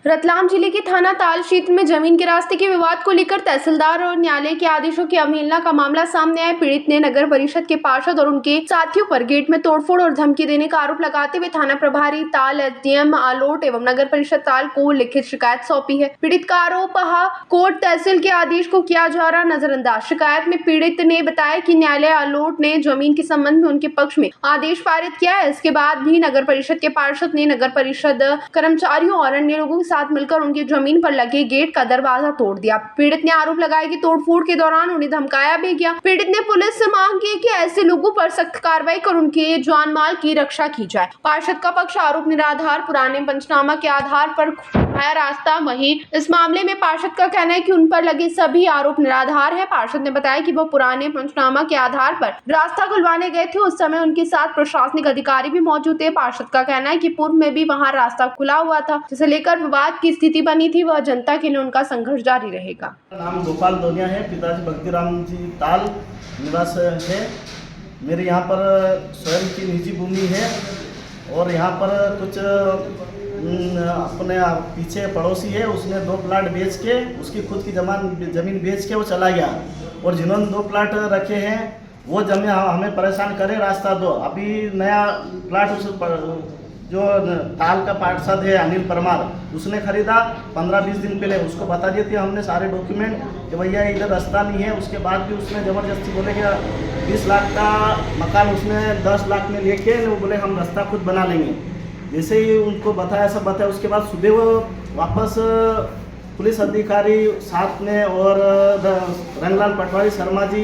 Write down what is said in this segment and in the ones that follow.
रतलाम जिले के थाना ताल क्षेत्र में जमीन के रास्ते के विवाद को लेकर तहसीलदार और न्यायालय के आदेशों की अवहेलना का मामला सामने आया। पीड़ित ने नगर परिषद के पार्षद और उनके साथियों पर गेट में तोड़फोड़ और धमकी देने का आरोप लगाते हुए थाना प्रभारी ताल एसडीएम आलोट एवं नगर परिषद ताल को लिखित शिकायत सौंपी है। पीड़ित का आरोप कोर्ट तहसील के आदेश को किया जा रहा नजरअंदाज। शिकायत में पीड़ित ने बताया कि न्यायालय आलोट ने जमीन के संबंध में उनके पक्ष में आदेश पारित किया है। इसके बाद भी नगर परिषद के पार्षद ने नगर परिषद कर्मचारियों और अन्य लोगों के साथ मिलकर उनकी जमीन पर लगे गेट का दरवाजा तोड़ दिया। पीड़ित ने आरोप लगाया कि तोड़फोड़ के दौरान उन्हें धमकाया भी गया। पीड़ित ने पुलिस से मांग की कि ऐसे लोगों पर सख्त कार्रवाई कर उनके जान माल की रक्षा की जाए। पार्षद का पक्ष आरोप निराधार पुराने पंचनामा के आधार पर खुलवाया रास्ता। वहीं इस मामले में पार्षद का कहना है कि उन पर लगे सभी आरोप निराधार है। पार्षद ने बताया कि वो पुराने पंचनामा के आधार पर रास्ता खुलवाने गए थे। उस समय उनके साथ प्रशासनिक अधिकारी भी मौजूद थे। पार्षद का कहना है कि पूर्व में भी वहां रास्ता खुला हुआ था, जिसे लेकर विवाद की स्थिति बनी थी। वह जनता के लिए उनका संघर्ष जारी रहेगा। नाम गोपाल दोनिया है, पिताजी भक्तिराम जी ताल निवास है। मेरे यहाँ पर स्वयं की निजी भूमि है और यहाँ पर कुछ अपने पीछे पड़ोसी है, उसने 2 प्लाट बेच के उसकी खुद की ज़मीन बेच के वो चला गया और जिन्होंने 2 प्लाट रखे हैं वो जमीन हमें परेशान करे, रास्ता दो। अभी नया प्लाट उस जो ताल का पार्षद है अनिल परमार, उसने खरीदा 15-20 दिन पहले। उसको बता दिए थे हमने सारे डॉक्यूमेंट कि भैया इधर रास्ता नहीं है। उसके बाद भी उसने ज़बरदस्ती बोले कि 20 लाख का मकान उसने 10 लाख में लेके वो बोले हम रास्ता खुद बना लेंगे। जैसे ही उनको बताया, सब बताया, उसके बाद सुबह वो वापस पुलिस अधिकारी साथ में और रंगलाल पटवारी शर्मा जी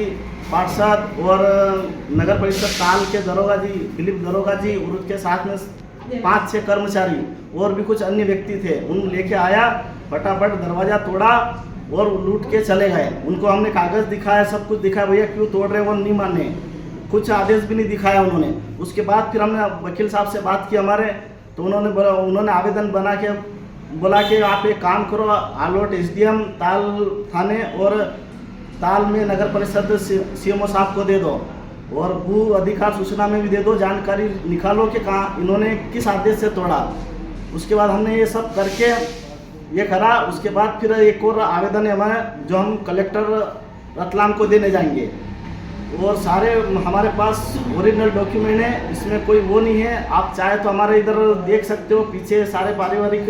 पार्षद और नगर परिषद ताल के दरोगा जी दिलीप दरोगा जी और उसके साथ में 5-6 कर्मचारी और भी कुछ अन्य व्यक्ति थे। उन लेके आया, फटाफट दरवाज़ा तोड़ा और लूट के चले गए। उनको हमने कागज़ दिखाया, सब कुछ दिखाया, भैया क्यों तोड़ रहे हैं, वो नहीं माने, कुछ आदेश भी नहीं दिखाया उन्होंने। उसके बाद फिर हमने वकील साहब से बात की हमारे, तो उन्होंने आवेदन बना के बोला कि आप एक काम करो, आलोट एसडीएम ताल थाने और ताल में नगर परिषद सीएमओ साहब को दे दो और भू अधिकार सूचना में भी दे दो, जानकारी निकालो कि कहाँ इन्होंने किस आदेश से तोड़ा। उसके बाद हमने ये सब करके ये करा। उसके बाद फिर एक और आवेदन है हमारा जो हम कलेक्टर रतलाम को देने जाएंगे और सारे हमारे पास ओरिजिनल डॉक्यूमेंट है, इसमें कोई वो नहीं है। आप चाहे तो हमारे इधर देख सकते हो, पीछे सारे पारिवारिक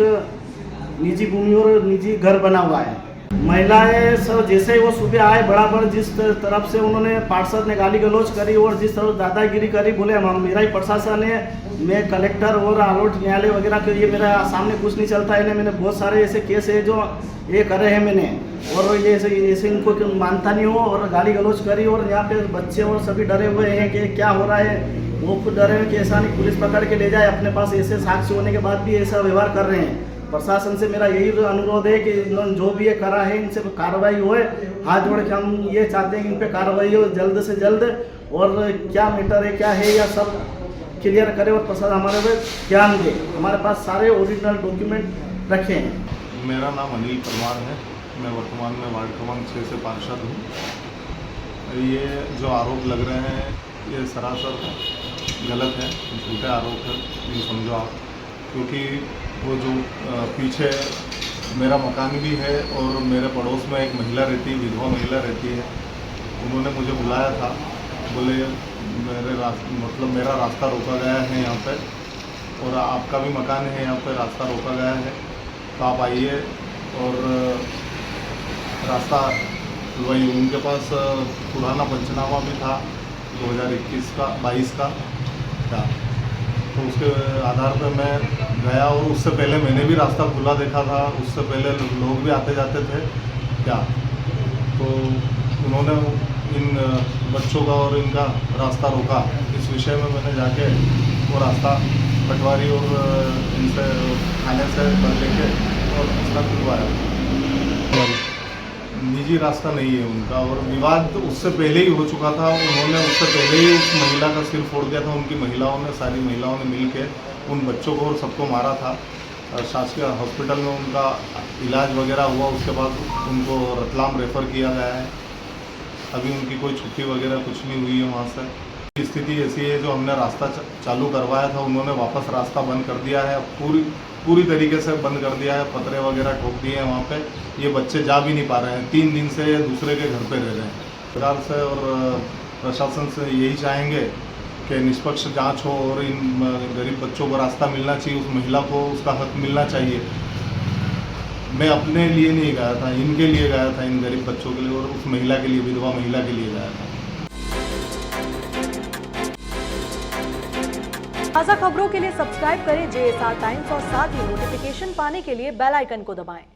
निजी भूमि और निजी घर बना हुआ है। महिलाएं सब जैसे ही वो सुबह आए, बराबर जिस तरफ से उन्होंने पार्षद ने गाली गलौज करी और जिस तरफ दादागिरी करी, बोले हम मेरा ही प्रशासन है, मैं कलेक्टर और आलोट न्यायालय वगैरह के लिए मेरा सामने कुछ नहीं चलता है। मैंने बहुत सारे ऐसे केस है जो ये करे हैं मैंने, और ये ऐसे इनको मानता नहीं हो और गाली गलौज करी। और यहाँ पे बच्चे और सभी डरे हुए हैं कि क्या हो रहा है, वो खुद डरे हैं कि ऐसा नहीं पुलिस पकड़ के ले जाए। अपने पास ऐसे साक्ष्य होने के बाद भी ऐसा व्यवहार कर रहे हैं। प्रशासन से मेरा यही अनुरोध है कि इन्होंने जो भी ये करा है इनसे कार्रवाई होए। हाथ जोड़ के हम ये चाहते हैं कि इन पे कार्रवाई हो जल्द से जल्द, और क्या मैटर है क्या है या सब क्लियर करे और प्रशासन हमारे पे ध्यान दे। हमारे पास सारे ओरिजिनल डॉक्यूमेंट रखे हैं। मेरा नाम अनिल परमार है, मैं वर्तमान में वार्ड क्रमांक 6 से पार्षद हूँ। ये जो आरोप लग रहे हैं ये सरासर गलत है, झूठे आरोप है, ये समझो आप। क्योंकि वो जो पीछे मेरा मकान भी है और मेरे पड़ोस में एक महिला रहती है, विधवा महिला रहती है। उन्होंने मुझे बुलाया था, बोले मेरा रास्ता रोका गया है यहाँ पे और आपका भी मकान है यहाँ पे, रास्ता रोका गया है, तो आप आइए और रास्ता वही। उनके पास पुराना पंचनामा भी था 2021 का 22 का था, तो उसके आधार पर मैं गया और उससे पहले मैंने भी रास्ता खुला देखा था। उससे पहले लोग भी आते जाते थे क्या, तो उन्होंने इन बच्चों का और इनका रास्ता रोका। इस विषय में मैंने जाके वो रास्ता पटवारी और इनसे थाने से कर लेके और रास्ता खुलवाया। निजी रास्ता नहीं है उनका, और विवाद उससे पहले ही हो चुका था। उन्होंने उससे पहले ही उस महिला का सिर फोड़ दिया था। उनकी महिलाओं ने, सारी महिलाओं ने मिलके उन बच्चों को और सबको मारा था। शासकीय हॉस्पिटल में उनका इलाज वगैरह हुआ, उसके बाद उनको रतलाम रेफ़र किया गया है। अभी उनकी कोई छुट्टी वगैरह कुछ नहीं हुई है वहाँ से। स्थिति ऐसी है, जो हमने रास्ता चालू करवाया था उन्होंने वापस रास्ता बंद कर दिया है, पूरी तरीके से बंद कर दिया है, पतरे वगैरह ठोक दिए हैं वहाँ पे। ये बच्चे जा भी नहीं पा रहे हैं, 3 दिन से दूसरे के घर पे रह रहे हैं। सरकार से और प्रशासन से यही चाहेंगे कि निष्पक्ष जांच हो और इन गरीब बच्चों को रास्ता मिलना चाहिए, उस महिला को उसका हक मिलना चाहिए। मैं अपने लिए नहीं गया था, इनके लिए गया था, इन गरीब बच्चों के लिए और उस महिला के लिए, विधवा महिला के लिए गया था। ताज़ा खबरों के लिए सब्सक्राइब करें JSR टाइम्स और साथ ही नोटिफिकेशन पाने के लिए बेल आइकन को दबाएं।